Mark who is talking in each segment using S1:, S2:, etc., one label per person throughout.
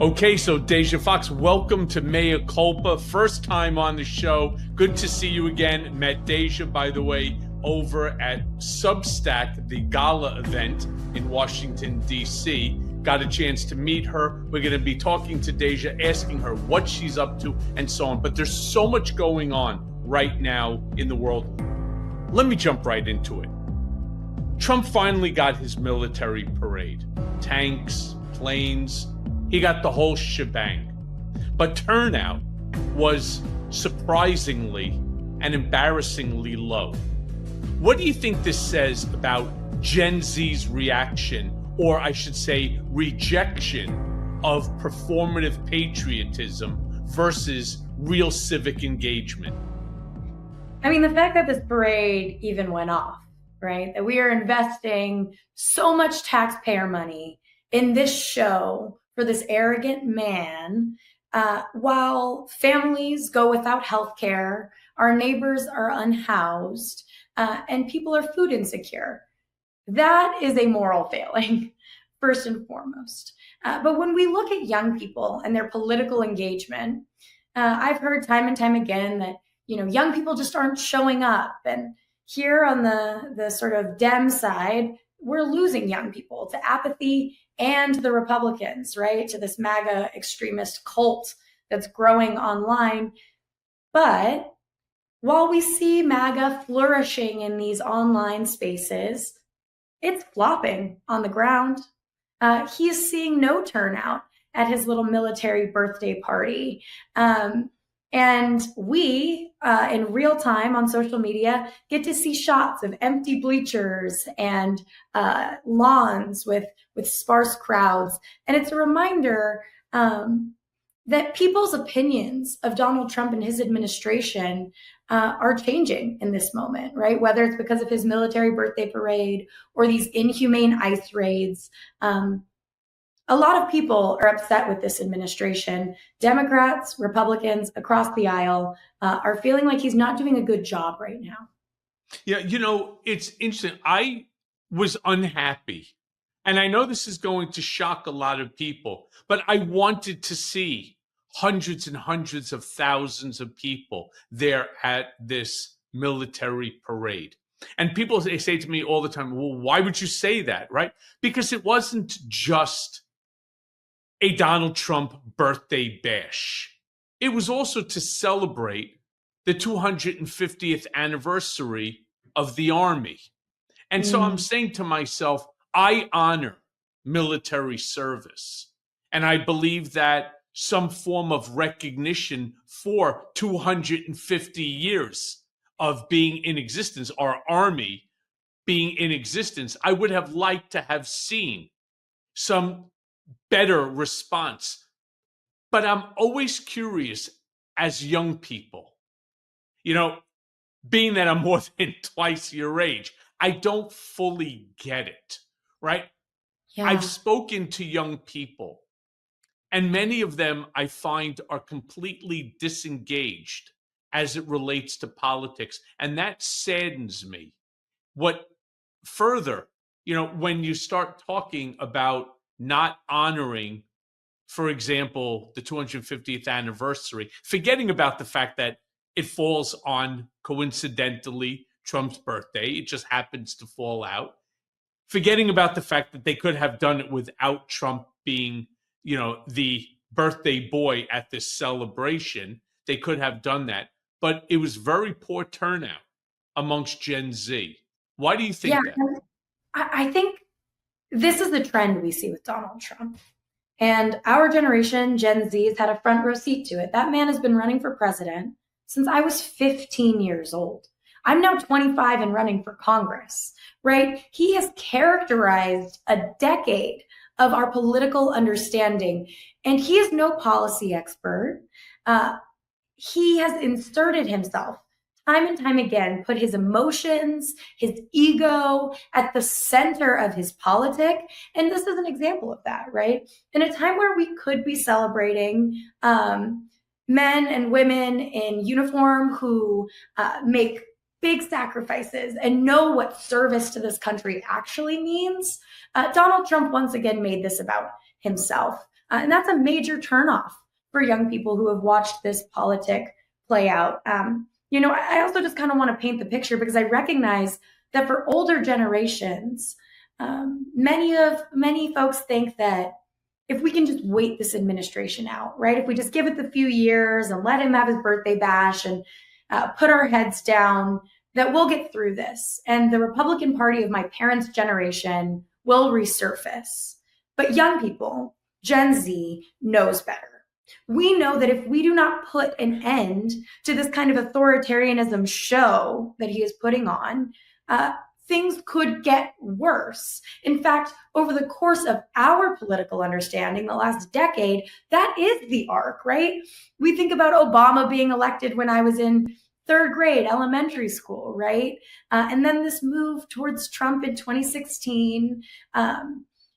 S1: Okay, so Deja Foxx, welcome to Mea Culpa. First time on the show. Good to see you again. Met Deja, by the way, over at Substack, the gala event in Washington, D.C. Got a chance to meet her. We're going to be talking to Deja, asking her what she's up to and so on. But there's so much going on right now in the world. Let me jump right into it. Trump finally got his military parade. Tanks, planes. He got the whole shebang. But turnout was surprisingly and embarrassingly low. What do you think this says about Gen Z's reaction, or I should say rejection, of performative patriotism versus real civic engagement?
S2: I mean, the fact that this parade even went off, right? That we are investing so much taxpayer money in this show for this arrogant man, while families go without health care, our neighbors are unhoused, and people are food insecure. That is a moral failing, first and foremost. But when we look at young people and their political engagement, I've heard time and time again that, young people just aren't showing up. And here on the sort of Dem side, we're losing young people to apathy and the Republicans, right? To this MAGA extremist cult that's growing online. But while we see MAGA flourishing in these online spaces, it's flopping on the ground. He's seeing no turnout at his little military birthday party. And we, in real time on social media, get to see shots of empty bleachers and lawns with sparse crowds. And it's a reminder that people's opinions of Donald Trump and his administration are changing in this moment, right? Whether it's because of his military birthday parade or these inhumane ICE raids. A lot of people are upset with this administration. Democrats, Republicans across the aisle are feeling like he's not doing a good job right now.
S1: Yeah, it's interesting. I was unhappy. And I know this is going to shock a lot of people, but I wanted to see hundreds and hundreds of thousands of people there at this military parade. And people say to me all the time, well, why would you say that, right? Because it wasn't just a Donald Trump birthday bash. It was also to celebrate the 250th anniversary of the Army. And so I'm saying to myself, I honor military service. And I believe that some form of recognition for 250 years of being in existence, our Army being in existence, I would have liked to have seen some better response. But I'm always curious as young people, being that I'm more than twice your age, I don't fully get it, right?
S2: Yeah.
S1: I've spoken to young people, and many of them I find are completely disengaged as it relates to politics. And that saddens me. What further, when you start talking about not honoring, for example, the 250th anniversary, forgetting about the fact that it falls on, coincidentally, Trump's birthday. It just happens to fall out. Forgetting about the fact that they could have done it without Trump being, the birthday boy at this celebration. They could have done that. But it was very poor turnout amongst Gen Z. Why do you think that?
S2: I think this is the trend we see with Donald Trump. And our generation, Gen Z, has had a front row seat to it. That man has been running for president since I was 15 years old. I'm now 25 and running for Congress, right? He has characterized a decade of our political understanding, and he is no policy expert. He has inserted himself time and time again, put his emotions, his ego at the center of his politic. And this is an example of that, right? In a time where we could be celebrating men and women in uniform who make big sacrifices and know what service to this country actually means, Donald Trump once again made this about himself. And that's a major turnoff for young people who have watched this politic play out. I also just kind of want to paint the picture because I recognize that for older generations, many folks think that if we can just wait this administration out, right? If we just give it the few years and let him have his birthday bash and put our heads down, that we'll get through this. And the Republican Party of my parents' generation will resurface. But young people, Gen Z, knows better. We know that if we do not put an end to this kind of authoritarianism show that he is putting on, things could get worse. In fact, over the course of our political understanding, the last decade, that is the arc, right? We think about Obama being elected when I was in third grade, elementary school, right? And then this move towards Trump in 2016,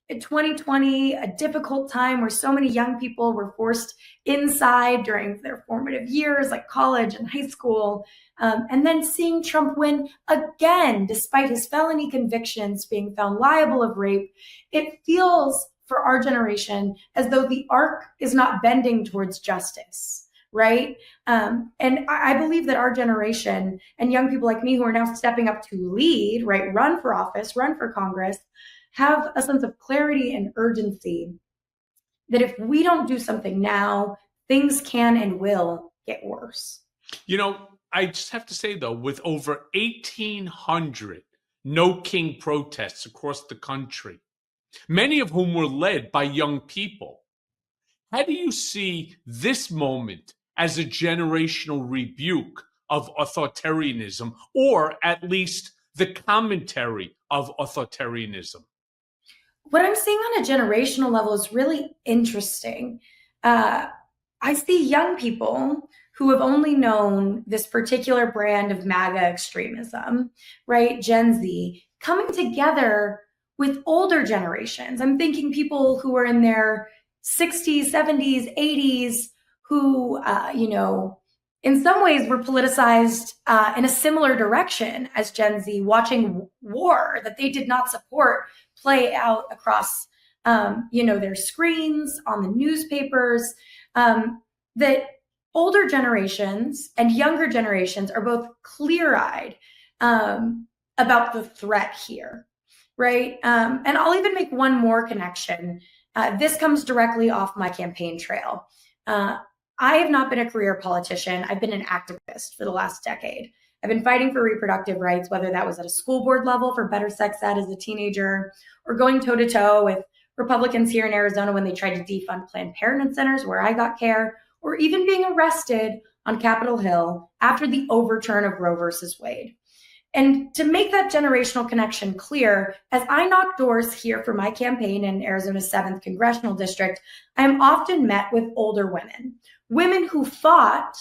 S2: in 2020, a difficult time where so many young people were forced inside during their formative years, like college and high school. And then seeing Trump win again, despite his felony convictions, being found liable of rape, it feels for our generation as though the arc is not bending towards justice, right? And I believe that our generation and young people like me who are now stepping up to lead, right, run for office, run for Congress, have a sense of clarity and urgency that if we don't do something now, things can and will get worse.
S1: I just have to say, though, with over 1,800 No King protests across the country, many of whom were led by young people, how do you see this moment as a generational rebuke of authoritarianism, or at least the commentary of authoritarianism?
S2: What I'm seeing on a generational level is really interesting. I see young people who have only known this particular brand of MAGA extremism, right? Gen Z, coming together with older generations. I'm thinking people who are in their 60s, 70s, 80s, who, in some ways were politicized in a similar direction as Gen Z, watching war that they did not support play out across, their screens, on the newspapers, that older generations and younger generations are both clear-eyed about the threat here, right? And I'll even make one more connection. This comes directly off my campaign trail. I have not been a career politician. I've been an activist for the last decade. I've been fighting for reproductive rights, whether that was at a school board level for better sex ed as a teenager, or going toe-to-toe with Republicans here in Arizona when they tried to defund Planned Parenthood centers where I got care, or even being arrested on Capitol Hill after the overturn of Roe versus Wade. And to make that generational connection clear, as I knock doors here for my campaign in Arizona's 7th Congressional District, I am often met with older women who fought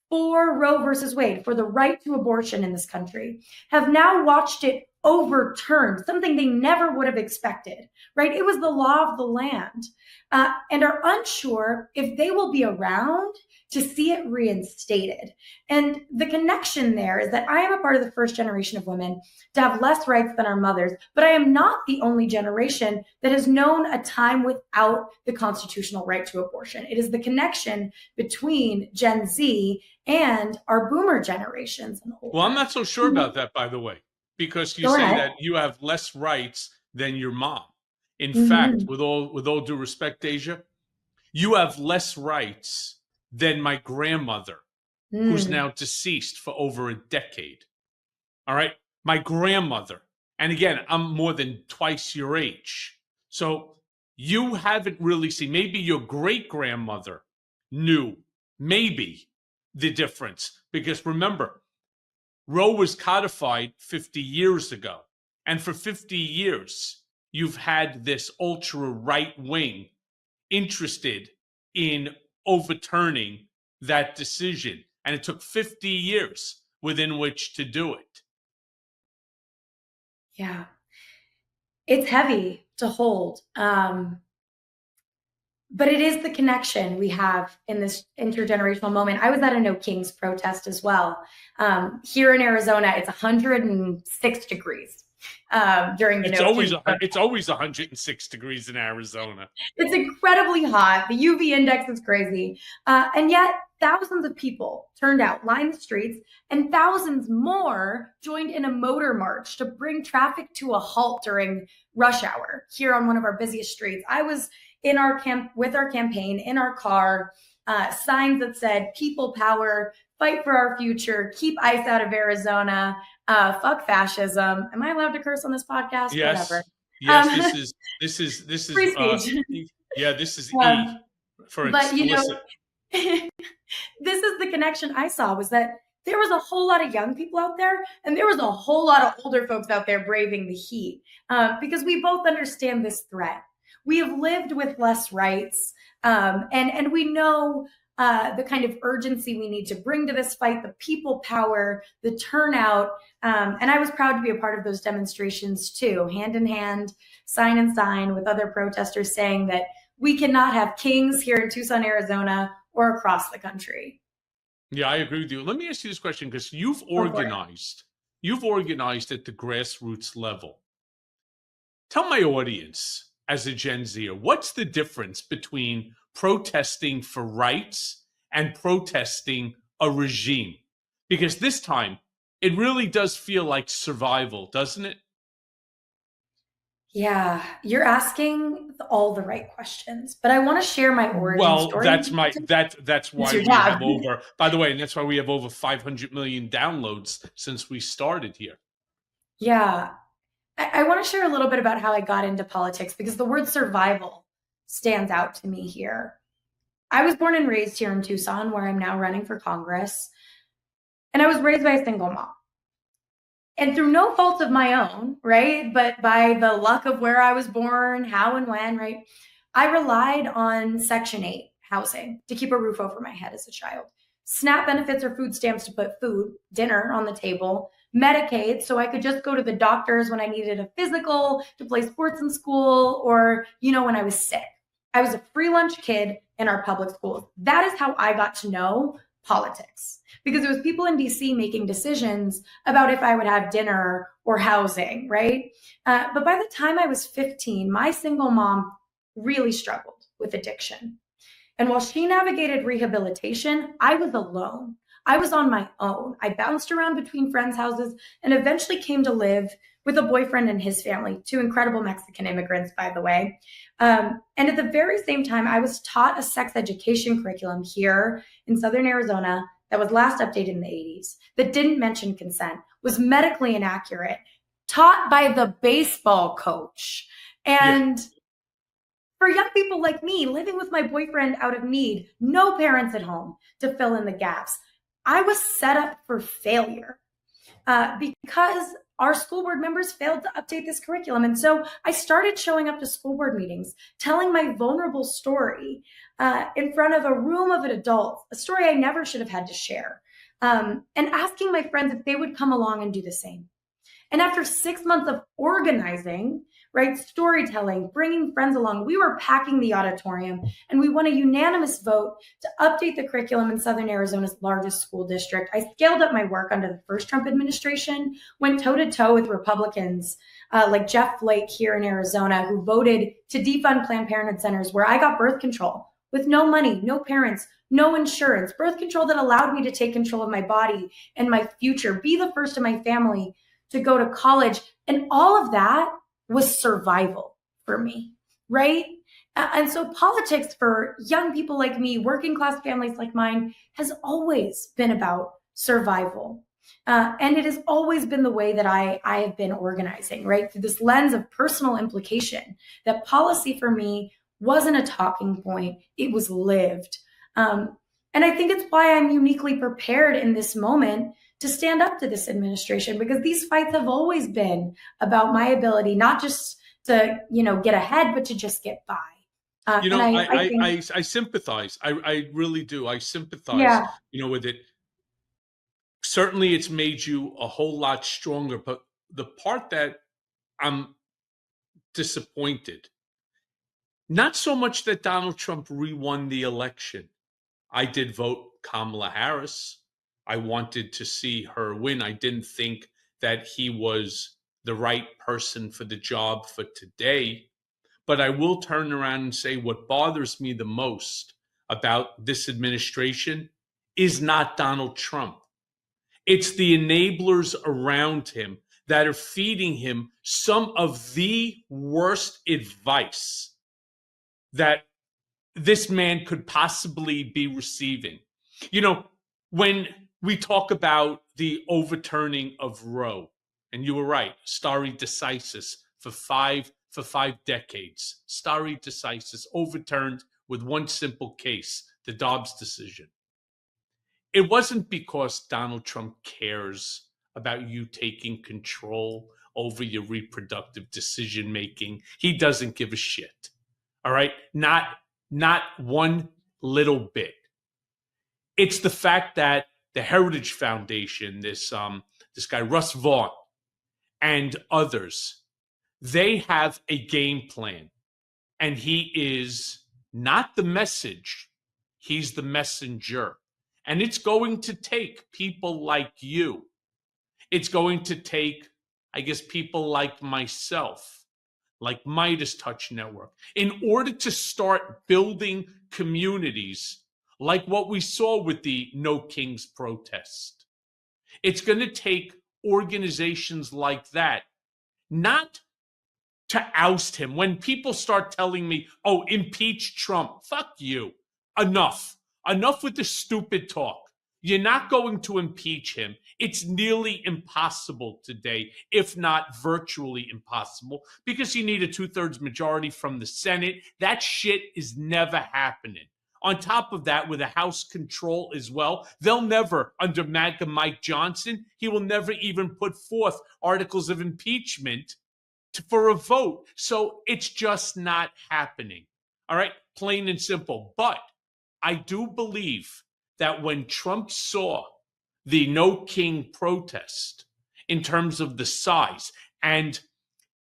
S2: for Roe versus Wade, for the right to abortion in this country, have now watched it overturned, something they never would have expected, right? It was the law of the land, and are unsure if they will be around to see it reinstated. And the connection there is that I am a part of the first generation of women to have less rights than our mothers, but I am not the only generation that has known a time without the constitutional right to abortion. It is the connection between Gen Z and our boomer generations.
S1: Well, I'm not so sure about that, by the way, because you say that you have less rights than your mom. In fact, with all due respect, Deja, you have less rights than my grandmother, who's now deceased for over a decade. All right? My grandmother. And again, I'm more than twice your age. So you haven't really seen, maybe your great-grandmother knew, maybe, the difference. Because remember, Roe was codified 50 years ago. And for 50 years, you've had this ultra right wing interested in overturning that decision. And it took 50 years within which to do it.
S2: Yeah. It's heavy to hold. But it is the connection we have in this intergenerational moment. I was at a No Kings protest as well. Here in Arizona, it's 106 degrees. during the
S1: it's always 106 degrees in Arizona.
S2: It's incredibly hot. The UV index is crazy. And yet thousands of people turned out, lined the streets, and thousands more joined in a motor march to bring traffic to a halt during rush hour here on one of our busiest streets. I was in our with our campaign in our car, signs that said "People Power," "Fight for our future," "Keep ICE out of Arizona," "Fuck fascism." Am I allowed to curse on this podcast?
S1: Yes.
S2: Whatever.
S1: Yes, this is
S2: free speech.
S1: Yeah, this is E for explicit.
S2: This is the connection I saw, was that there was a whole lot of young people out there, and there was a whole lot of older folks out there braving the heat, because we both understand this threat. We have lived with less rights, and we know the kind of urgency we need to bring to this fight, the people power, the turnout. And I was proud to be a part of those demonstrations too, hand in hand, sign in sign with other protesters saying that we cannot have kings here in Tucson, Arizona, or across the country.
S1: Yeah, I agree with you. Let me ask you this question, because you've organized at the grassroots level. Tell my audience, as a Gen Zer, what's the difference between protesting for rights and protesting a regime? Because this time, it really does feel like survival, doesn't it?
S2: Yeah, you're asking all the right questions, but I want to share my origin story.
S1: That's why we have over, by the way, and that's why we have over 500 million downloads since we started here.
S2: Yeah, I want to share a little bit about how I got into politics, because the word survival stands out to me here. I was born and raised here in Tucson, where I'm now running for Congress, and I was raised by a single mom. And through no fault of my own, right, but by the luck of where I was born, how and when, right, I relied on Section 8 housing to keep a roof over my head as a child. SNAP benefits or food stamps to put food, dinner on the table, Medicaid so I could just go to the doctors when I needed a physical, to play sports in school, or, when I was sick. I was a free lunch kid in our public schools. That is how I got to know politics, because it was people in DC making decisions about if I would have dinner or housing, right? But by the time I was 15, my single mom really struggled with addiction. And while she navigated rehabilitation, I was alone. I was on my own. I bounced around between friends' houses and eventually came to live with a boyfriend and his family, two incredible Mexican immigrants, by the way. And at the very same time, I was taught a sex education curriculum here in Southern Arizona that was last updated in the 80s, that didn't mention consent, was medically inaccurate, taught by the baseball coach. And for young people like me, living with my boyfriend out of need, no parents at home to fill in the gaps, I was set up for failure because our school board members failed to update this curriculum. And so I started showing up to school board meetings, telling my vulnerable story in front of a room of adults, a story I never should have had to share, and asking my friends if they would come along and do the same. And after 6 months of organizing, right, storytelling, bringing friends along, we were packing the auditorium, and we won a unanimous vote to update the curriculum in Southern Arizona's largest school district. I scaled up my work under the first Trump administration, went toe-to-toe with Republicans like Jeff Flake here in Arizona, who voted to defund Planned Parenthood centers, where I got birth control with no money, no parents, no insurance, birth control that allowed me to take control of my body and my future, be the first in my family to go to college. And all of that was survival for me, right? And so politics for young people like me, working class families like mine, has always been about survival. And it has always been the way that I have been organizing, right? Through this lens of personal implication, that policy for me wasn't a talking point, it was lived. And I think it's why I'm uniquely prepared in this moment to stand up to this administration, because these fights have always been about my ability, not just to, get ahead, but to just get by.
S1: I sympathize. I really do. I sympathize, with it. Certainly it's made you a whole lot stronger, but the part that I'm disappointed, not so much that Donald Trump re-won the election. I did vote Kamala Harris. I wanted to see her win. I didn't think that he was the right person for the job for today. But I will turn around and say what bothers me the most about this administration is not Donald Trump. It's the enablers around him that are feeding him some of the worst advice that this man could possibly be receiving. You know, when we talk about the overturning of Roe, and you were right, stare decisis for five decades, stare decisis overturned with one simple case, the Dobbs decision. It wasn't because Donald Trump cares about you taking control over your reproductive decision making. He doesn't give a shit. All right? Not one little bit. It's the fact that the Heritage Foundation, this guy Russ Vaughn and others, they have a game plan, and he is not the message, he's the messenger. And it's going to take people like you. It's going to take, I guess, people like myself, like Midas Touch Network, in order to start building communities like what we saw with the No Kings protest. It's going to take organizations like that, not to oust him. When people start telling me, oh, impeach Trump, fuck you. Enough. Enough with the stupid talk. You're not going to impeach him. It's nearly impossible today, if not virtually impossible, because you need a 2/3 majority from the Senate. That shit is never happening. On top of that, with a House control as well, they'll never, under MAGA Mike Johnson, he will never even put forth articles of impeachment for a vote. So it's just not happening. All right, plain and simple. But I do believe that when Trump saw the No King protest in terms of the size, and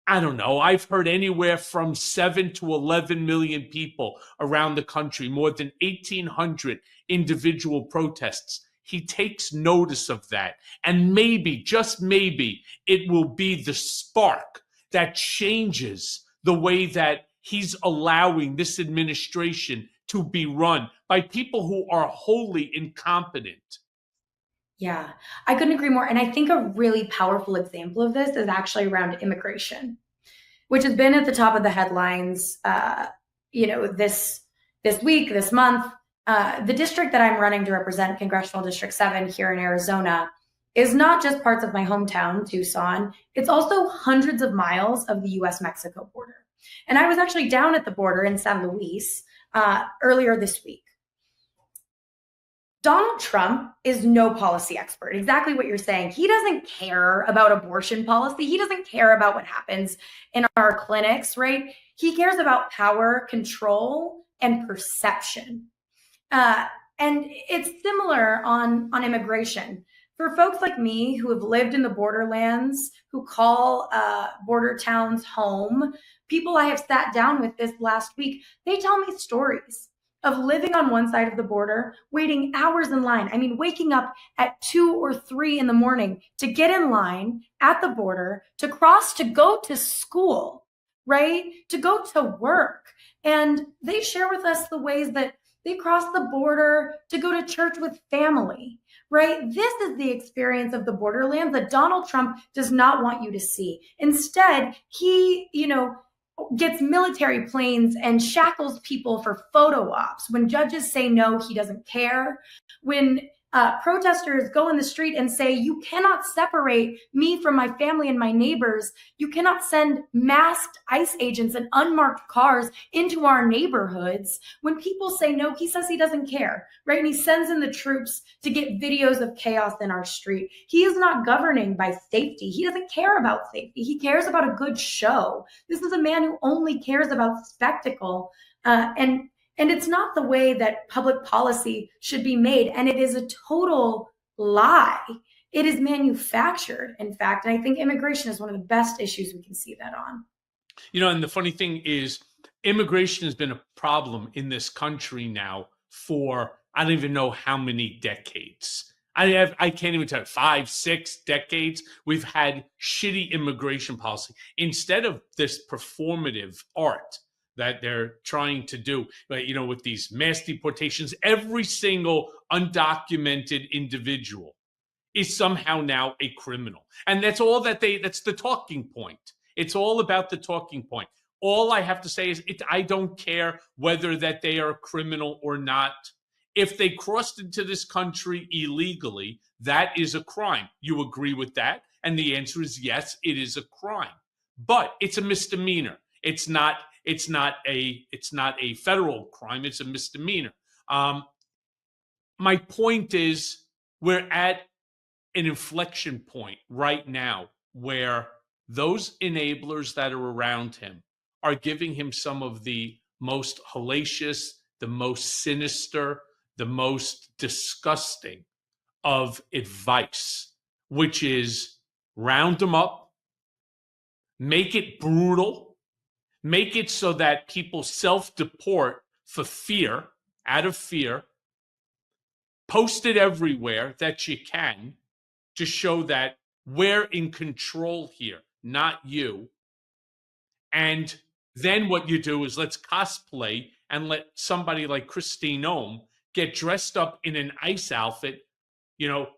S1: I don't know, I've heard anywhere from 7 to 11 million people around the country, more than 1,800 individual protests. He takes notice of that. And maybe, just maybe, it will be the spark that changes the way that he's allowing this administration to be run by people who are wholly incompetent.
S2: Yeah, I couldn't agree more. And I think a really powerful example of this is actually around immigration, which has been at the top of the headlines, this week, this month. The district that I'm running to represent, Congressional District 7 here in Arizona, is not just parts of my hometown, Tucson. It's also hundreds of miles of the U.S.-Mexico border. And I was actually down at the border in San Luis earlier this week. Donald Trump is no policy expert. Exactly what you're saying. He doesn't care about abortion policy. He doesn't care about what happens in our clinics, right? He cares about power, control, and perception. And it's similar on immigration. For folks like me who have lived in the borderlands, who call border towns home, people I have sat down with this last week, they tell me stories of living on one side of the border, waiting hours in line. I mean, waking up at 2 or 3 in the morning to get in line at the border, to cross, to go to school, right? To go to work. And they share with us the ways that they cross the border to go to church with family, right? This is the experience of the borderlands that Donald Trump does not want you to see. Instead, he, gets military planes and shackles people for photo ops. When judges say no, he doesn't care. When protesters go in the street and say, you cannot separate me from my family and my neighbors. You cannot send masked ICE agents and unmarked cars into our neighborhoods. When people say no, he says he doesn't care, right? And he sends in the troops to get videos of chaos in our street. He is not governing by safety. He doesn't care about safety. He cares about a good show. This is a man who only cares about spectacle. And it's not the way that public policy should be made. And it is a total lie. It is manufactured, in fact. And I think immigration is one of the best issues we can see that on.
S1: And the funny thing is, immigration has been a problem in this country now for, I don't even know how many decades. I can't even tell you, 5, 6 decades, we've had shitty immigration policy. Instead of this performative art that they're trying to do, with these mass deportations, every single undocumented individual is somehow now a criminal. And that's all that's the talking point. It's all about the talking point. All I have to say is I don't care whether that they are a criminal or not. If they crossed into this country illegally, that is a crime. You agree with that? And the answer is yes, it is a crime. But it's a misdemeanor. It's not a federal crime. It's a misdemeanor. My point is, we're at an inflection point right now where those enablers that are around him are giving him some of the most hellacious, the most sinister, the most disgusting of advice, which is round them up, make it brutal, make it so that people self-deport for fear, out of fear, post it everywhere that you can to show that we're in control here, not you. And then what you do is let's cosplay and let somebody like Christine Ohm get dressed up in an ICE outfit,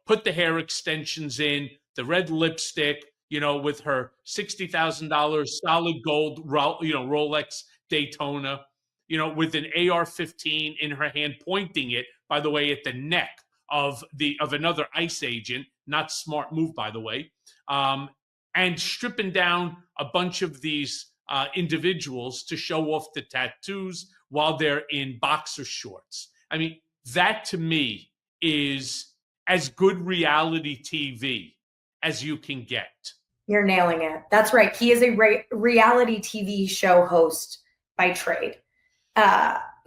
S1: put the hair extensions in, the red lipstick, with her $60,000 solid gold, Rolex Daytona, with an AR-15 in her hand, pointing it, by the way, at the neck of another ICE agent. Not smart move, by the way, and stripping down a bunch of these individuals to show off the tattoos while they're in boxer shorts. I mean, that to me is as good reality TV as you can get.
S2: You're nailing it. That's right. He is a reality TV show host by trade,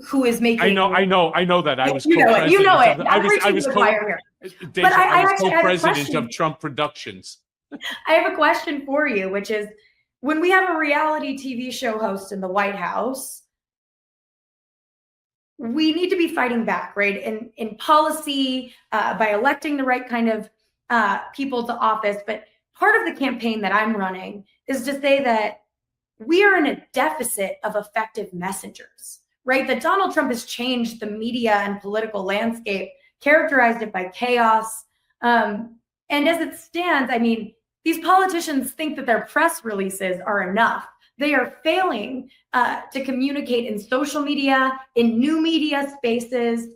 S2: who is making.
S1: I know that. I was
S2: co-president. You know it.
S1: I was co-president of Trump Productions.
S2: I have a question for you, which is, when we have a reality TV show host in the White House, we need to be fighting back, right? In policy, by electing the right kind of people to office. But part of the campaign that I'm running is to say that we are in a deficit of effective messengers, right? That Donald Trump has changed the media and political landscape, characterized it by chaos. And as it stands, I mean, these politicians think that their press releases are enough. They are failing to communicate in social media, in new media spaces.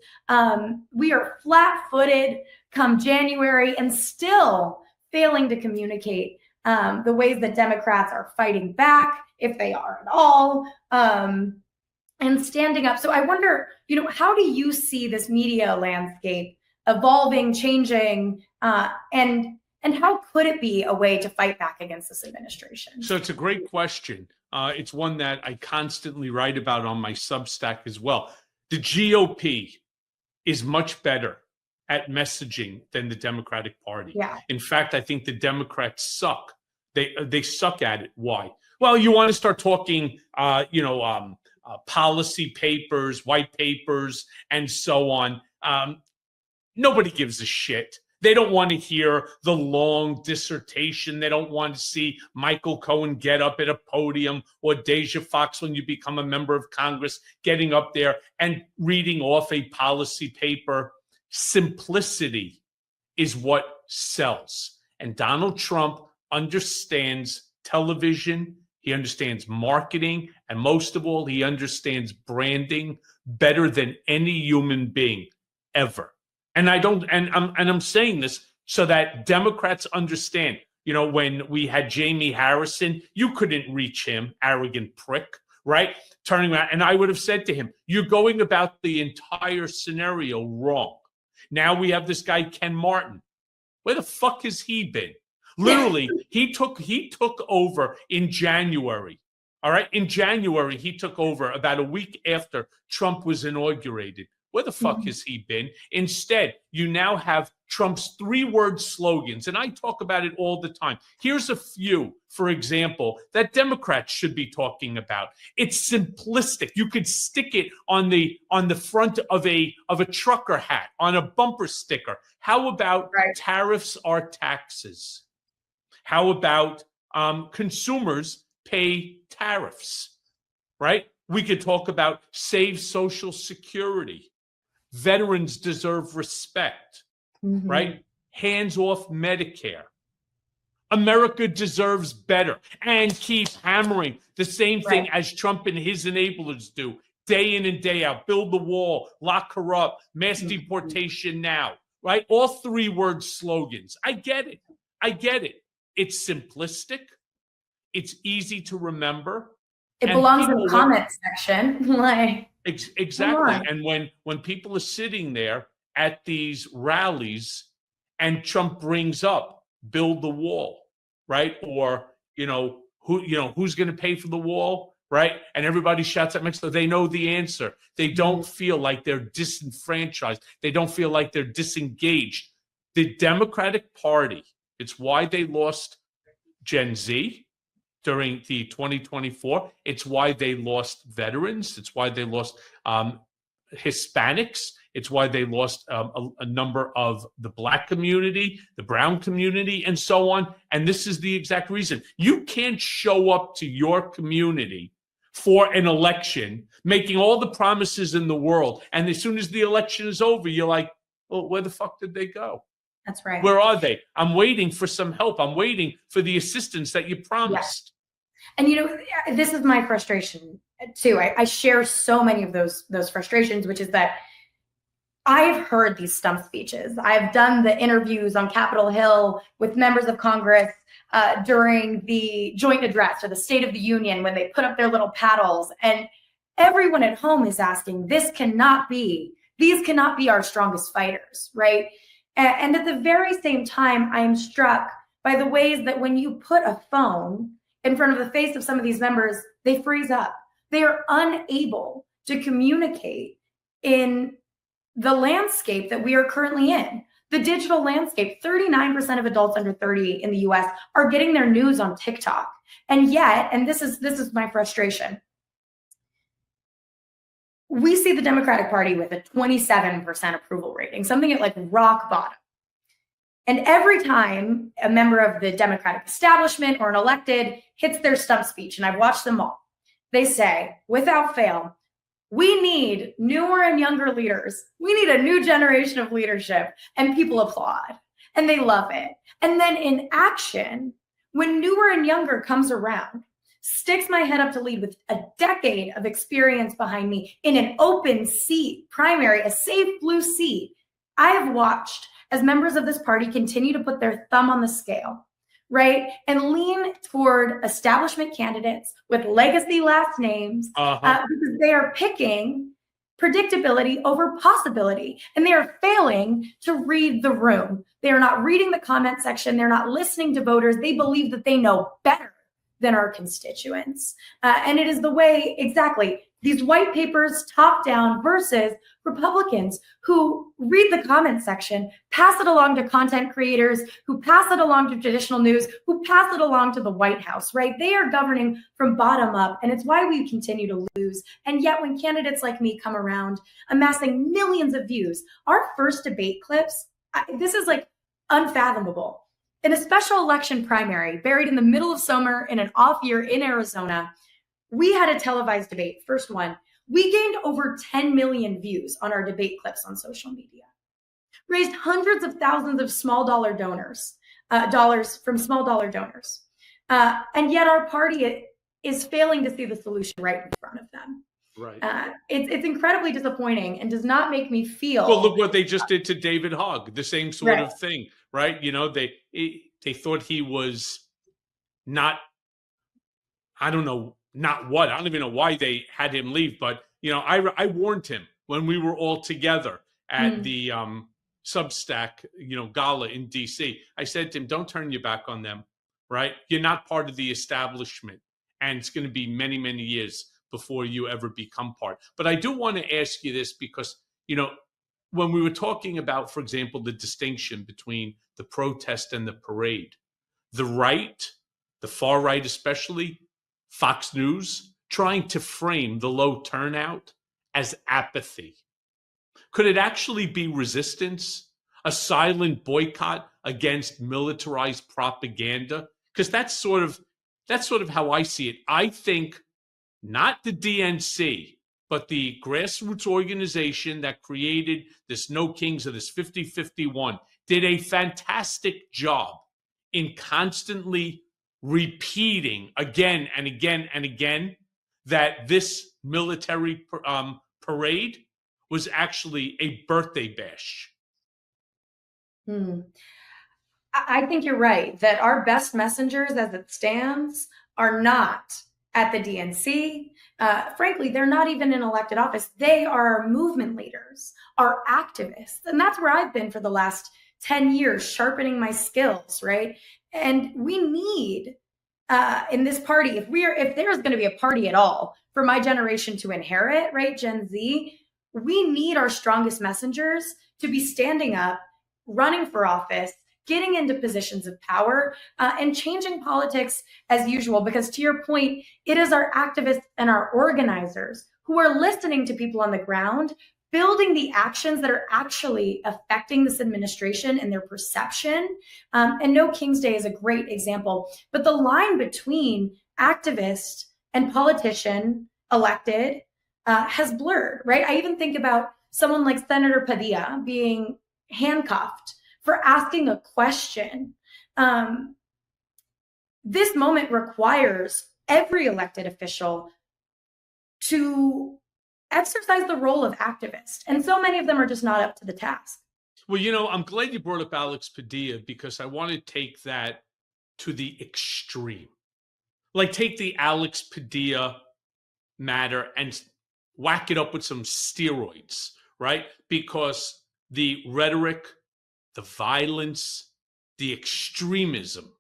S2: We are flat-footed come January and still failing to communicate the ways that Democrats are fighting back, if they are at all, and standing up. So I wonder, how do you see this media landscape evolving, changing, and how could it be a way to fight back against this administration?
S1: So it's a great question. It's one that I constantly write about on my Substack as well. The GOP is much better at messaging than the Democratic Party.
S2: Yeah.
S1: In fact, I think the Democrats suck. They suck at it. Why? Well, you want to start talking, policy papers, white papers, and so on. Nobody gives a shit. They don't want to hear the long dissertation. They don't want to see Michael Cohen get up at a podium, or Deja Foxx, when you become a member of Congress, getting up there and reading off a policy paper. Simplicity is what sells. And Donald Trump understands television. He understands marketing. And most of all, he understands branding better than any human being ever. And I'm saying this so that Democrats understand. When we had Jamie Harrison, you couldn't reach him, arrogant prick, right? Turning around, and I would have said to him, "You're going about the entire scenario wrong." Now we have this guy, Ken Martin. Where the fuck has he been? Literally, he took over in January. All right, in January he took over about a week after Trump was inaugurated. Where the fuck has he been? Instead, you now have Trump's 3-word slogans, and I talk about it all the time. Here's a few, for example, that Democrats should be talking about. It's simplistic. You could stick it on the front of a trucker hat, on a bumper sticker. How about tariffs are taxes? How about consumers pay tariffs, right? We could talk about save Social Security. Veterans deserve respect, right? Hands off Medicare. America deserves better, and keep hammering the same thing as Trump and his enablers do day in and day out. Build the wall, lock her up, mass deportation now, right? All 3-word slogans. I get it. It's simplistic. It's easy to remember.
S2: It belongs in the comment section.
S1: Exactly. And when people are sitting there at these rallies and Trump brings up build the wall, right? Or, who's going to pay for the wall, right? And everybody shouts at Mexico. They know the answer. They don't feel like they're disenfranchised. They don't feel like they're disengaged. The Democratic Party, it's why they lost Gen Z during the 2024. It's why they lost veterans. It's why they lost Hispanics. It's why they lost a number of the Black community, the brown community, and so on. And this is the exact reason. You can't show up to your community for an election, making all the promises in the world. And as soon as the election is over, you're like, well, where the fuck did they go?
S2: That's right.
S1: Where are they? I'm waiting for some help. I'm waiting for the assistance that you promised.
S2: And this is my frustration too. I share so many of those frustrations, which is that I've heard these stump speeches. I've done the interviews on Capitol Hill with members of Congress during the joint address or the State of the Union when they put up their little paddles, and everyone at home is asking, these cannot be our strongest fighters, right? And at the very same time, I am struck by the ways that when you put a phone in front of the face of some of these members, they freeze up. They are unable to communicate in the landscape that we are currently in. The digital landscape, 39% of adults under 30 in the US are getting their news on TikTok. And yet, and this is my frustration, we see the Democratic Party with a 27% approval rating, something at like rock bottom. And every time a member of the Democratic establishment or an elected hits their stump speech, and I've watched them all, they say, without fail, we need newer and younger leaders. We need a new generation of leadership. And people applaud and they love it. And then in action, when newer and younger comes around, sticks my head up to lead with a decade of experience behind me in an open seat primary, a safe blue seat, I have watched as members of this party continue to put their thumb on the scale, right? And lean toward establishment candidates with legacy last names because they are picking predictability over possibility. And they are failing to read the room. They are not reading the comment section. They're not listening to voters. They believe that they know better than our constituents. And it is the way, exactly, these white papers top down versus Republicans who read the comment section, pass it along to content creators, who pass it along to traditional news, who pass it along to the White House, right? They are governing from bottom up, and it's why we continue to lose. And yet when candidates like me come around, amassing millions of views, our first debate clips, this is like unfathomable. In a special election primary buried in the middle of summer in an off year in Arizona, we had a televised debate, first one. We gained over 10 million views on our debate clips on social media, raised hundreds of thousands of small dollar donors, dollars from small dollar donors. And yet our party is failing to see the solution right in front of them.
S1: Right.
S2: It's incredibly disappointing and does not make me feel.
S1: Well, look what they just did to David Hogg, the same sort of thing, right? You know, they thought he was not, I don't know, not what, I don't even know why they had him leave, but, you know, I warned him when we were all together at the Substack, you know, gala in DC. I said to him, don't turn your back on them, right? You're not part of the establishment, and it's going to be many, many years before you ever become part. But I do want to ask you this because, when we were talking about, for example, the distinction between the protest and the parade, the right, the far right especially, Fox News, trying to frame the low turnout as apathy. Could it actually be resistance, a silent boycott against militarized propaganda? Because that's sort of how I see it. I think not the DNC, but the grassroots organization that created this No Kings or this 50-51 did a fantastic job in constantly repeating again and again and again that this military parade was actually a birthday bash.
S2: I think you're right that our best messengers as it stands are not at the DNC. Frankly, they're not even in elected office. They are movement leaders, are activists. And that's where I've been for the last 10 years, sharpening my skills, right? And we need in this party, if there's going to be a party at all for my generation to inherit, right, Gen Z, we need our strongest messengers to be standing up, running for office, getting into positions of power, and changing politics as usual. Because to your point, it is our activists and our organizers who are listening to people on the ground, building the actions that are actually affecting this administration and their perception. And No King's Day is a great example. But the line between activist and politician elected has blurred, right? I even think about someone like Senator Padilla being handcuffed for asking a question. This moment requires every elected official to exercise the role of activist. And so many of them are just not up to the task.
S1: Well, I'm glad you brought up Alex Padilla because I want to take that to the extreme. Like take the Alex Padilla matter and whack it up with some steroids, right? Because the rhetoric, the violence, the extremism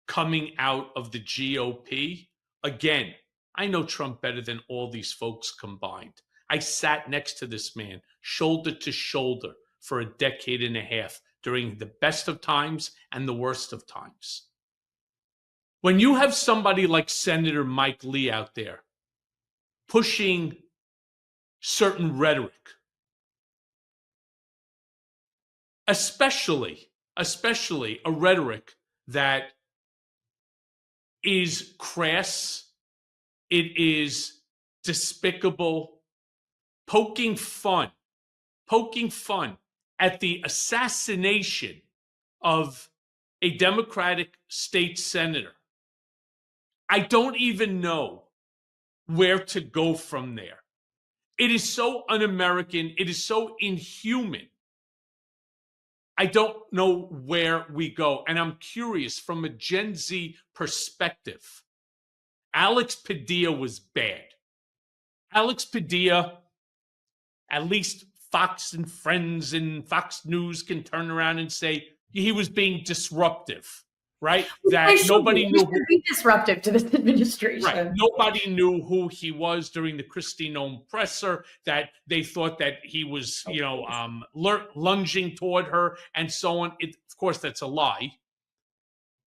S1: coming out of the GOP, again, I know Trump better than all these folks combined. I sat next to this man, shoulder to shoulder, for a decade and a half during the best of times and the worst of times. When you have somebody like Senator Mike Lee out there pushing certain rhetoric, especially a rhetoric that is crass, it is despicable, poking fun at the assassination of a Democratic state senator. I don't even know where to go from there. It is so un-American. It is so inhuman. I don't know where we go. And I'm curious from a Gen Z perspective. Alex Padilla was bad. Alex Padilla, at least Fox and Friends and Fox News can turn around and say he was being disruptive, right? That nobody knew who
S2: be disruptive to this administration.
S1: Right. Nobody knew who he was during the Kristi Noem presser, that they thought that he was, lunging toward her and so on. Of course, that's a lie.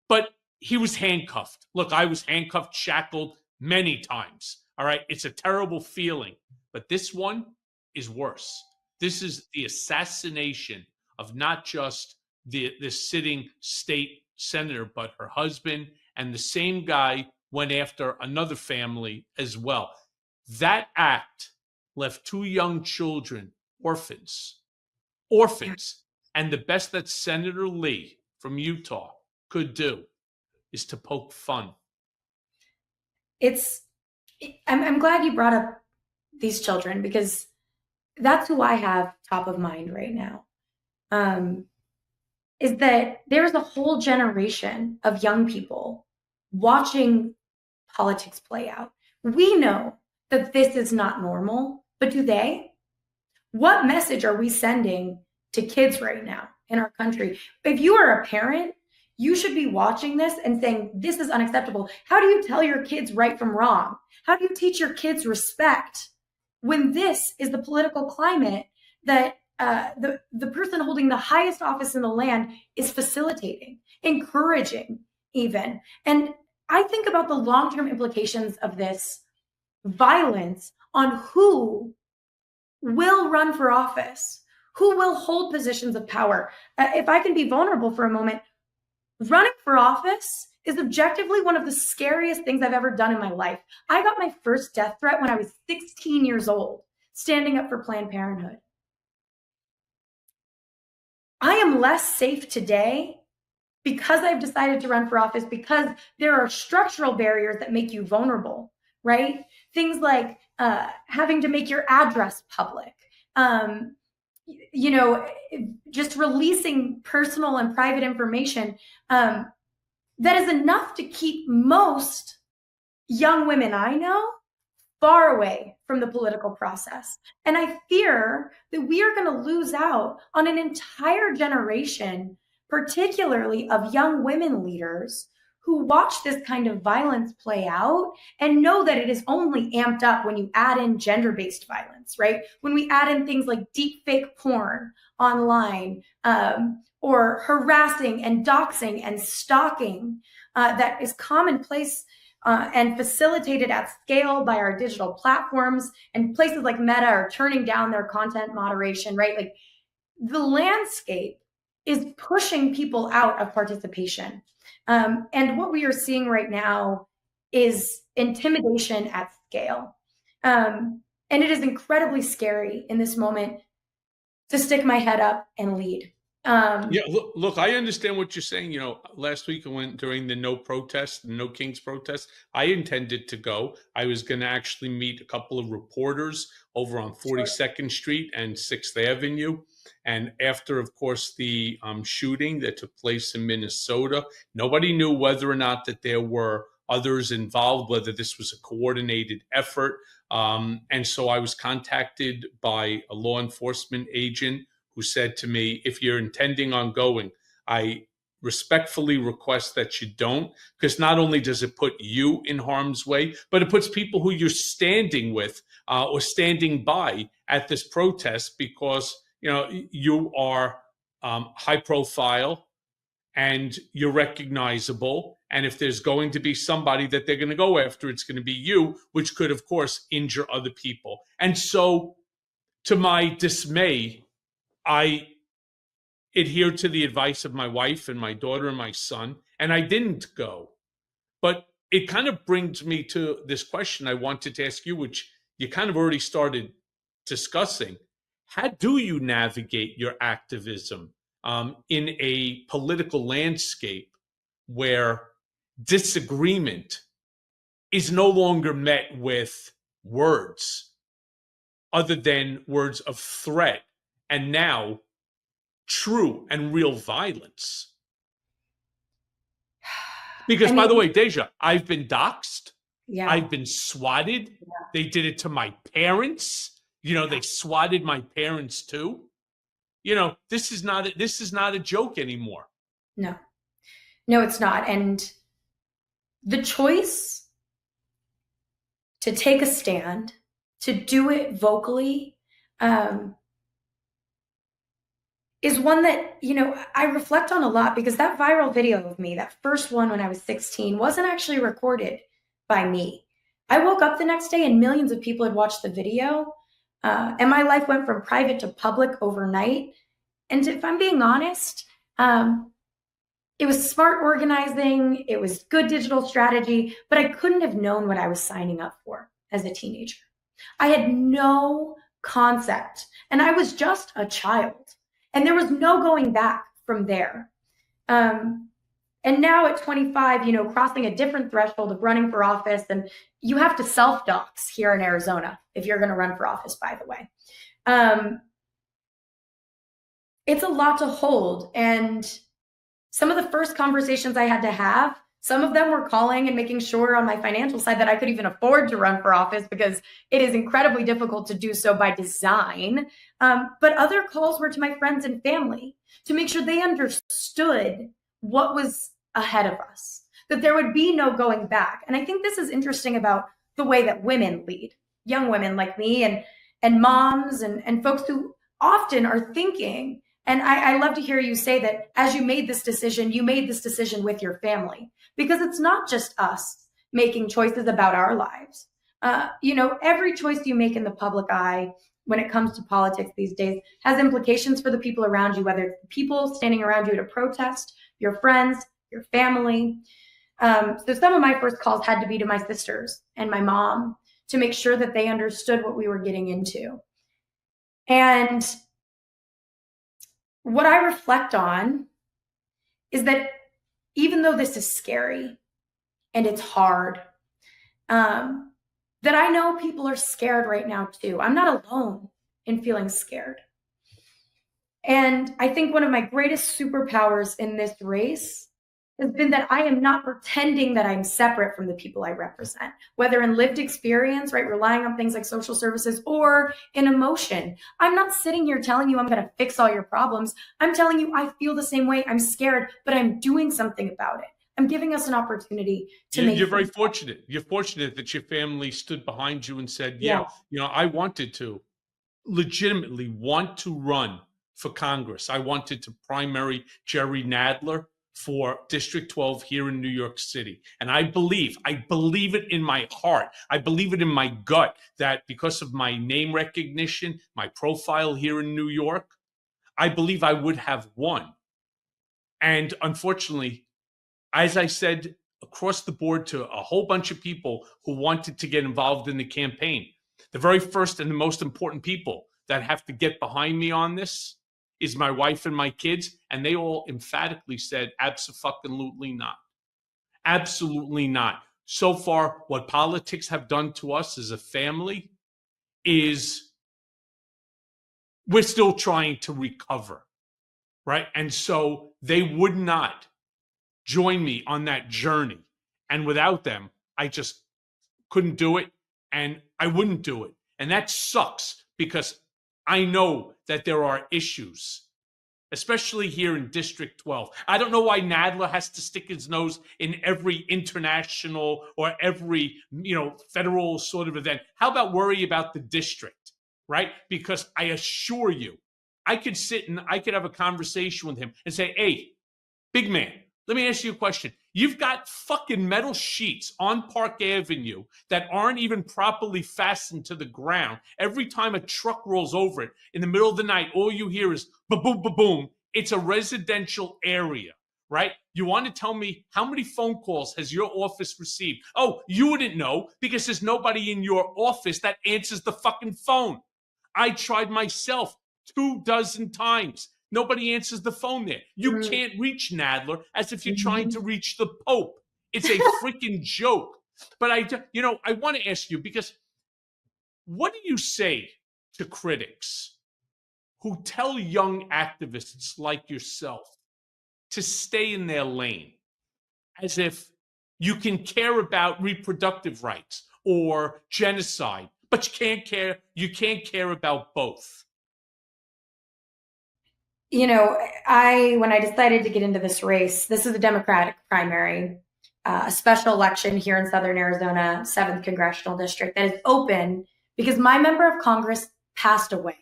S1: But he was handcuffed. Look, I was handcuffed, shackled many times. All right. It's a terrible feeling. But this one is worse. This is the assassination of not just the sitting state senator, but her husband, and the same guy went after another family as well. That act left 2 young children orphans. And the best that Senator Lee from Utah could do is to poke fun.
S2: I'm glad you brought up these children because that's who I have top of mind right now. Is that there's a whole generation of young people watching politics play out. We know that this is not normal, but do they? What message are we sending to kids right now in our country? If you are a parent, you should be watching this and saying, this is unacceptable. How do you tell your kids right from wrong? How do you teach your kids respect when this is the political climate that the person holding the highest office in the land is facilitating, encouraging even. And I think about the long-term implications of this violence on who will run for office, who will hold positions of power. If I can be vulnerable for a moment, running for office is objectively one of the scariest things I've ever done in my life. I got my first death threat when I was 16 years old, standing up for Planned Parenthood. I am less safe today because I've decided to run for office, because there are structural barriers that make you vulnerable, right? Things like having to make your address public, just releasing personal and private information that is enough to keep most young women I know far away from the political process. And I fear that we are going to lose out on an entire generation, particularly of young women leaders who watch this kind of violence play out and know that it is only amped up when you add in gender-based violence, right? When we add in things like deep fake porn online, or harassing and doxing and stalking that is commonplace and facilitated at scale by our digital platforms, and places like Meta are turning down their content moderation, right? Like, the landscape is pushing people out of participation. And what we are seeing right now is intimidation at scale. And it is incredibly scary in this moment to stick my head up and lead.
S1: Yeah, look, I understand what you're saying. Last week I went during the No Kings protest. I intended to go. I was going to actually meet a couple of reporters over on 42nd Street and 6th Avenue. And after, of course, the shooting that took place in Minnesota, nobody knew whether or not that there were others involved, whether this was a coordinated effort. And so I was contacted by a law enforcement agent who said to me, if you're intending on going, I respectfully request that you don't, because not only does it put you in harm's way, but it puts people who you're standing with or standing by at this protest, because you are high profile and you're recognizable. And if there's going to be somebody that they're going to go after, it's going to be you, which could, of course, injure other people. And so, to my dismay, I adhered to the advice of my wife and my daughter and my son, and I didn't go. But it kind of brings me to this question I wanted to ask you, which you kind of already started discussing. How do you navigate your activism in a political landscape where disagreement is no longer met with words other than words of threat, and now true and real violence? Because, by the way, Deja, I've been doxxed. Yeah. I've been swatted. Yeah. They did it to my parents. They swatted my parents too. This is not a joke anymore.
S2: No, it's not. And the choice to take a stand, to do it vocally, is one that, I reflect on a lot, because that viral video of me, that first one when I was 16, wasn't actually recorded by me. I woke up the next day and millions of people had watched the video, and my life went from private to public overnight. And if I'm being honest, it was smart organizing, it was good digital strategy, but I couldn't have known what I was signing up for as a teenager. I had no concept, and I was just a child. And there was no going back from there. And now at 25, crossing a different threshold of running for office, and you have to self-dox here in Arizona if you're going to run for office, by the way. It's a lot to hold. And some of the first conversations I had to have, some of them were calling and making sure on my financial side that I could even afford to run for office, because it is incredibly difficult to do so by design. But other calls were to my friends and family to make sure they understood what was ahead of us, that there would be no going back. And I think this is interesting about the way that women lead, young women like me, and moms and folks who often are thinking, and I love to hear you say that as you made this decision with your family, because it's not just us making choices about our lives. Every choice you make in the public eye when it comes to politics these days has implications for the people around you, whether it's the people standing around you at a protest, your friends, your family. So some of my first calls had to be to my sisters and my mom to make sure that they understood what we were getting into. And what I reflect on is that even though this is scary and it's hard, that I know people are scared right now too. I'm not alone in feeling scared. And I think one of my greatest superpowers in this race has been that I am not pretending that I'm separate from the people I represent, whether in lived experience, right, relying on things like social services, or in emotion. I'm not sitting here telling you I'm going to fix all your problems. I'm telling you I feel the same way. I'm scared, but I'm doing something about it. I'm giving us an opportunity to make.
S1: You're very fortunate. You're fortunate that your family stood behind you and said,
S2: Yeah.
S1: I wanted to legitimately want to run for Congress. I wanted to primary Jerry Nadler for District 12 here in New York City. And I believe it in my heart. I believe it in my gut that because of my name recognition, my profile here in New York, I believe I would have won. And unfortunately, as I said, across the board to a whole bunch of people who wanted to get involved in the campaign, the very first and the most important people that have to get behind me on this is my wife and my kids. And they all emphatically said, abso-fucking-lutely not. Absolutely not. So far, what politics have done to us as a family is we're still trying to recover, right? And so they would not join me on that journey. And without them, I just couldn't do it, and I wouldn't do it. And that sucks because I know that there are issues, especially here in District 12. I don't know why Nadler has to stick his nose in every international or every, federal sort of event. How about worry about the district, right? Because I assure you, I could sit and I could have a conversation with him and say, hey, big man, let me ask you a question. You've got fucking metal sheets on Park Avenue that aren't even properly fastened to the ground. Every time a truck rolls over it in the middle of the night, all you hear is ba-boom, ba-boom. It's a residential area, right? You want to tell me how many phone calls has your office received? Oh, you wouldn't know because there's nobody in your office that answers the fucking phone. I tried myself 24 times. Nobody answers the phone there. You can't reach Nadler as if you're trying to reach the Pope. It's a freaking joke. But I want to ask you, because what do you say to critics who tell young activists like yourself to stay in their lane, as if you can care about reproductive rights or genocide, but you can't care about both?
S2: When I decided to get into this race, this is a Democratic primary, a special election here in Southern Arizona, 7th Congressional District, that is open because my member of Congress passed away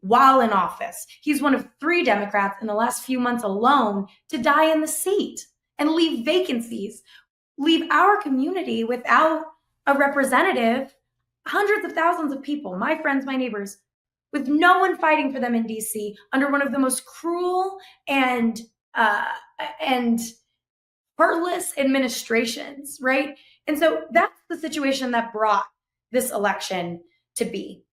S2: while in office. He's one of 3 Democrats in the last few months alone to die in the seat and leave vacancies, leave our community without a representative, hundreds of thousands of people, my friends, my neighbors, with no one fighting for them in DC under one of the most cruel and heartless administrations, right? And so that's the situation that brought this election to be.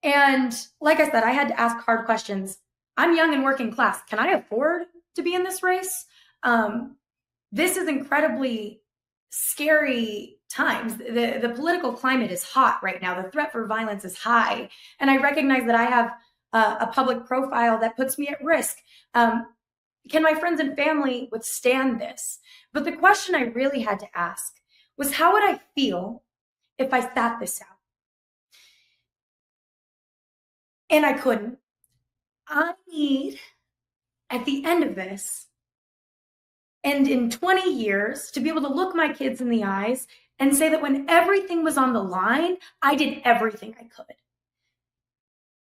S2: And like I said, I had to ask hard questions. I'm young and working class. Can I afford to be in this race? This is incredibly scary times. The political climate is hot right now. The threat for violence is high. And I recognize that I have a public profile that puts me at risk. Can my friends and family withstand this? But the question I really had to ask was, how would I feel if I sat this out? And I couldn't. I need, at the end of this, and in 20 years, to be able to look my kids in the eyes and say that when everything was on the line, I did everything I could.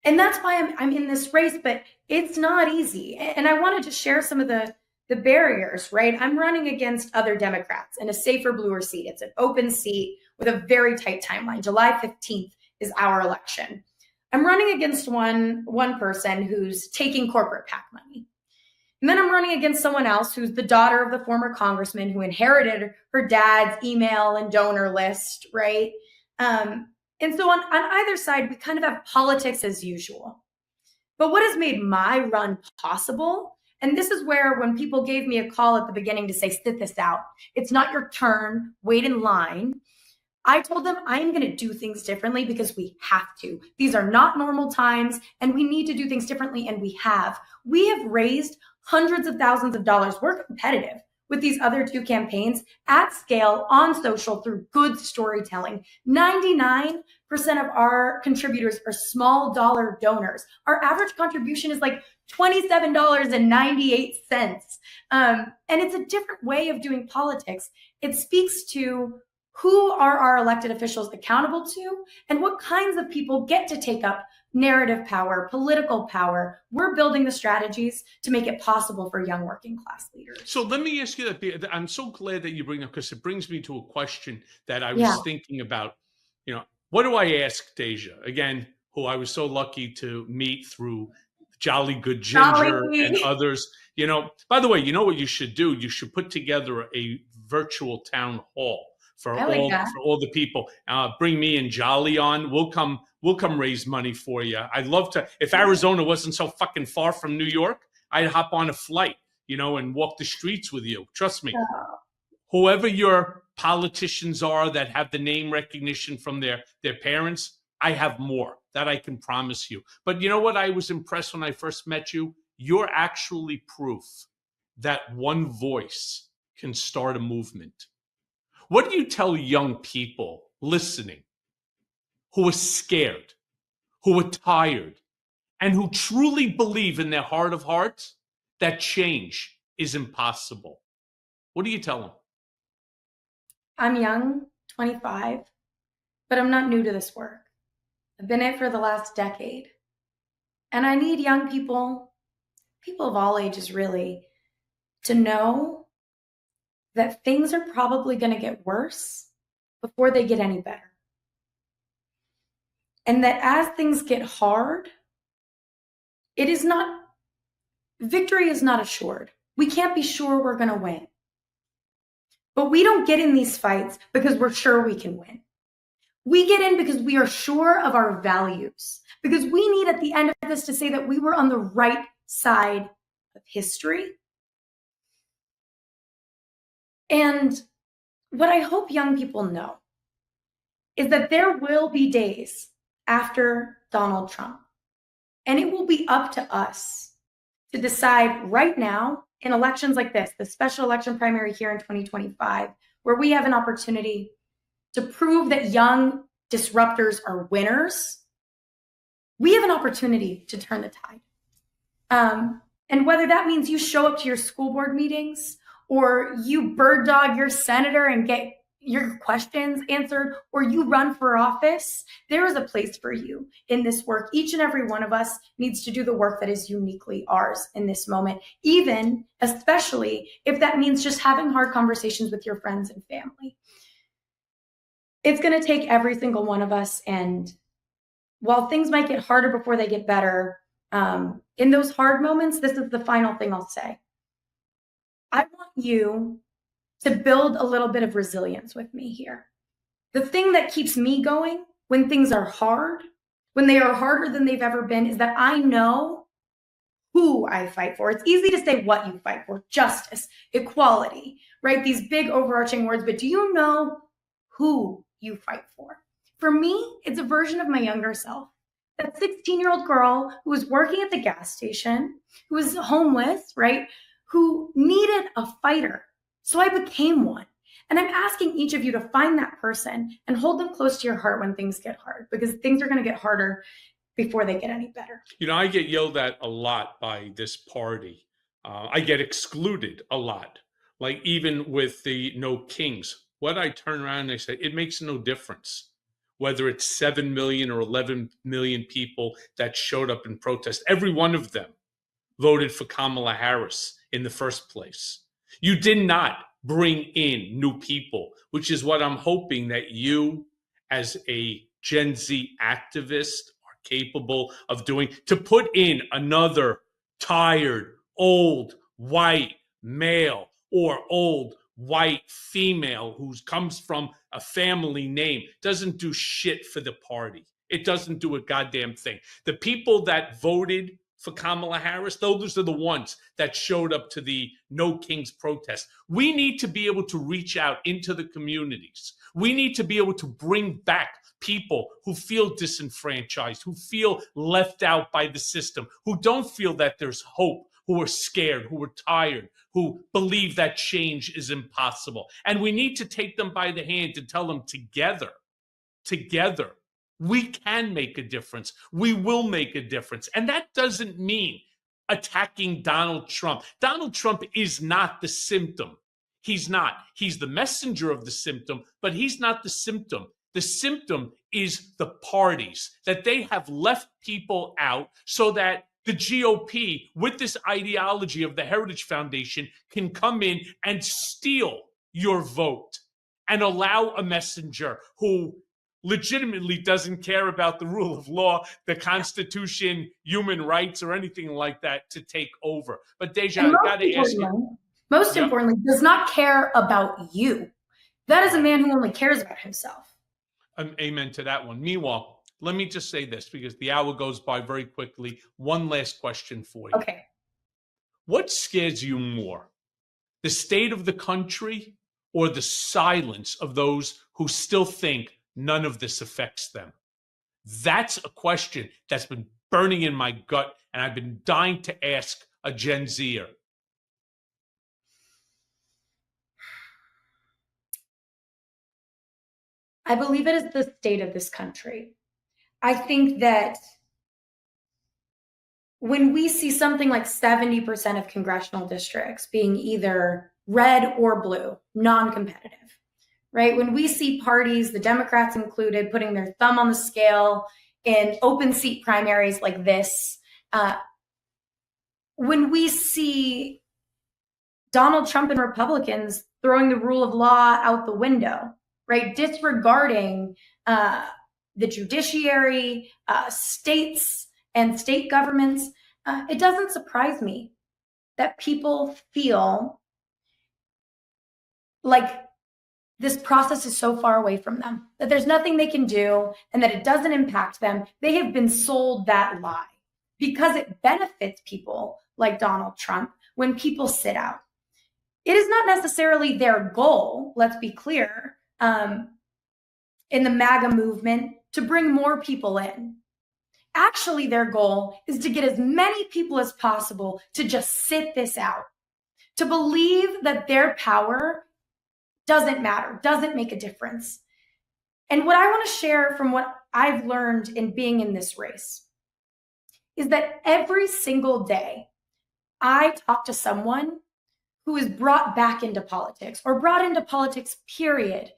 S2: And that's why I'm in this race, but it's not easy. And I wanted to share some of the barriers, right? I'm running against other Democrats in a safer, bluer seat. It's an open seat with a very tight timeline. July 15th is our election. I'm running against one person who's taking corporate PAC money. And then I'm running against someone else who's the daughter of the former congressman who inherited her dad's email and donor list, right? And so on either side, we kind of have politics as usual. But what has made my run possible, and this is where when people gave me a call at the beginning to say, sit this out, it's not your turn, wait in line. I told them I'm going to do things differently because we have to. These are not normal times and we need to do things differently. And we have. We have raised hundreds of thousands of dollars. We're competitive with these other two campaigns at scale on social through good storytelling. 99% of our contributors are small dollar donors. Our average contribution is like $27.98. And it's a different way of doing politics. It speaks to who are our elected officials accountable to and what kinds of people get to take up narrative power, political power. We're building the strategies to make it possible for young working class leaders.
S1: So let me ask you that. I'm so glad that you bring up, because it brings me to a question that I was thinking about. What do I ask Deja, again, who I was so lucky to meet through Jolly Good Ginger and others? By the way, you know what you should do? You should put together a virtual town hall for all the people. Bring me and Jolly on. We'll come raise money for you. I'd love to. If Arizona wasn't so fucking far from New York, I'd hop on a flight, and walk the streets with you. Trust me. Whoever your politicians are that have the name recognition from their parents, I have more. That I can promise you. But you know what? I was impressed when I first met you. You're actually proof that one voice can start a movement. What do you tell young people listening who are scared, who are tired, and who truly believe in their heart of hearts that change is impossible? What do you tell them?
S2: I'm young, 25, but I'm not new to this work. I've been in it for the last decade. And I need young people of all ages really, to know that things are probably going to get worse before they get any better. And that as things get hard, victory is not assured. We can't be sure we're going to win. But we don't get in these fights because we're sure we can win. We get in because we are sure of our values, because we need at the end of this to say that we were on the right side of history. And what I hope young people know is that there will be days after Donald Trump, and it will be up to us to decide right now in elections like this, the special election primary here in 2025, where we have an opportunity to prove that young disruptors are winners. We have an opportunity to turn the tide. And whether that means you show up to your school board meetings, or you bird dog your senator and get your questions answered, or you run for office, there is a place for you in this work. Each and every one of us needs to do the work that is uniquely ours in this moment, especially if that means just having hard conversations with your friends and family. It's going to take every single one of us. And while things might get harder before they get better, in those hard moments, this is the final thing I'll say. I want you to build a little bit of resilience with me here. The thing that keeps me going when things are hard, when they are harder than they've ever been, is that I know who I fight for. It's easy to say what you fight for: justice, equality, right? These big overarching words, but do you know who you fight for? For me, it's a version of my younger self. That 16-year-old girl who was working at the gas station, who was homeless, right? Who needed a fighter. So I became one. And I'm asking each of you to find that person and hold them close to your heart when things get hard, because things are going to get harder before they get any better.
S1: I get yelled at a lot by this party. I get excluded a lot, like even with the No Kings. What I turn around and I say, it makes no difference. whether it's 7 million or 11 million people that showed up in protest, every one of them voted for Kamala Harris in the first place. You did not bring in new people, which is what I'm hoping that you, as a Gen Z activist, are capable of doing, to put in another tired, old, white male or old, white female who comes from a family name, doesn't do shit for the party. It doesn't do a goddamn thing. The people that voted for Kamala Harris, those are the ones that showed up to the No Kings protest. We need to be able to reach out into the communities. We need to be able to bring back people who feel disenfranchised, who feel left out by the system, who don't feel that there's hope, who are scared, who are tired, who believe that change is impossible. And we need to take them by the hand and tell them together, we can make a difference. We will make a difference. And that doesn't mean attacking Donald Trump. Donald Trump is not the symptom. He's not. He's the messenger of the symptom, but he's not the symptom. The symptom is the parties, that they have left people out so that the GOP, with this ideology of the Heritage Foundation, can come in and steal your vote and allow a messenger who legitimately doesn't care about the rule of law, the Constitution, human rights, or anything like that to take over. But Deja, I got to ask you.
S2: Most importantly, does not care about you. That is a man who only cares about himself.
S1: Amen to that one. Meanwhile, let me just say this, because the hour goes by very quickly. One last question for you.
S2: Okay.
S1: What scares you more? The state of the country or the silence of those who still think none of this affects them? That's a question that's been burning in my gut, and I've been dying to ask a Gen Zer.
S2: I believe it is the state of this country. I think that when we see something like 70% of congressional districts being either red or blue, non-competitive, right? When we see parties, the Democrats included, putting their thumb on the scale in open seat primaries like this, when we see Donald Trump and Republicans throwing the rule of law out the window, right? Disregarding the judiciary, states and state governments, it doesn't surprise me that people feel like this process is so far away from them, that there's nothing they can do and that it doesn't impact them. They have been sold that lie because it benefits people like Donald Trump when people sit out. It is not necessarily their goal, let's be clear, in the MAGA movement to bring more people in. Actually, their goal is to get as many people as possible to just sit this out, to believe that their power doesn't matter, doesn't make a difference. And what I want to share from what I've learned in being in this race is that every single day I talk to someone who is brought back into politics or brought into politics, period,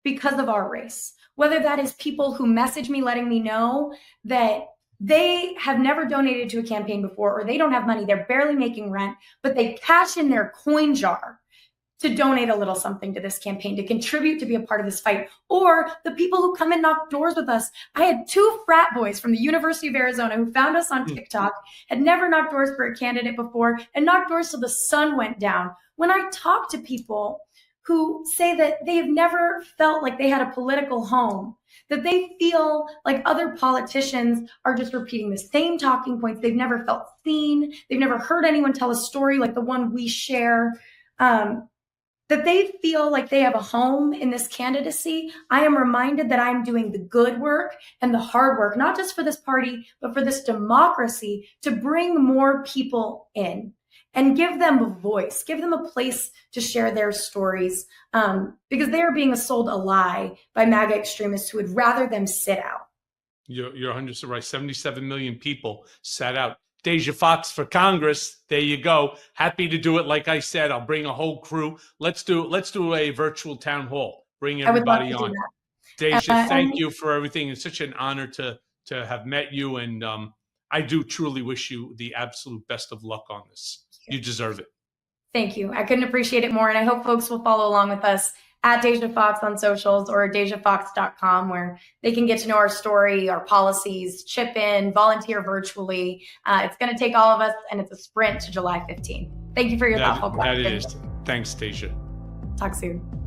S2: because of our race. Whether that is people who message me letting me know that they have never donated to a campaign before, or they don't have money, they're barely making rent, but they cash in their coin jar to donate a little something to this campaign, to contribute, to be a part of this fight. Or the people who come and knock doors with us. I had 2 frat boys from the University of Arizona who found us on TikTok, had never knocked doors for a candidate before, and knocked doors till the sun went down. When I talk to people who say that they have never felt like they had a political home, that they feel like other politicians are just repeating the same talking points, they've never felt seen, they've never heard anyone tell a story like the one we share, that they feel like they have a home in this candidacy, I am reminded that I'm doing the good work and the hard work, not just for this party, but for this democracy, to bring more people in and give them a voice, give them a place to share their stories, because they are being sold a lie by MAGA extremists who would rather them sit out.
S1: You're 100% right. 77 million people sat out. Deja Foxx for Congress. There you go. Happy to do it. Like I said, I'll bring a whole crew. Let's do a virtual town hall. Bring everybody on. Deja, thank you for everything. It's such an honor to have met you, and I do truly wish you the absolute best of luck on this. You deserve it.
S2: Thank you. I couldn't appreciate it more, and I hope folks will follow along with us at Deja Foxx on socials or dejafoxx.com, where they can get to know our story, our policies, chip in, volunteer virtually. It's going to take all of us, and it's a sprint to July 15th. Thank you for your thoughtful questions.
S1: That it is. Thanks, Deja.
S2: Talk soon.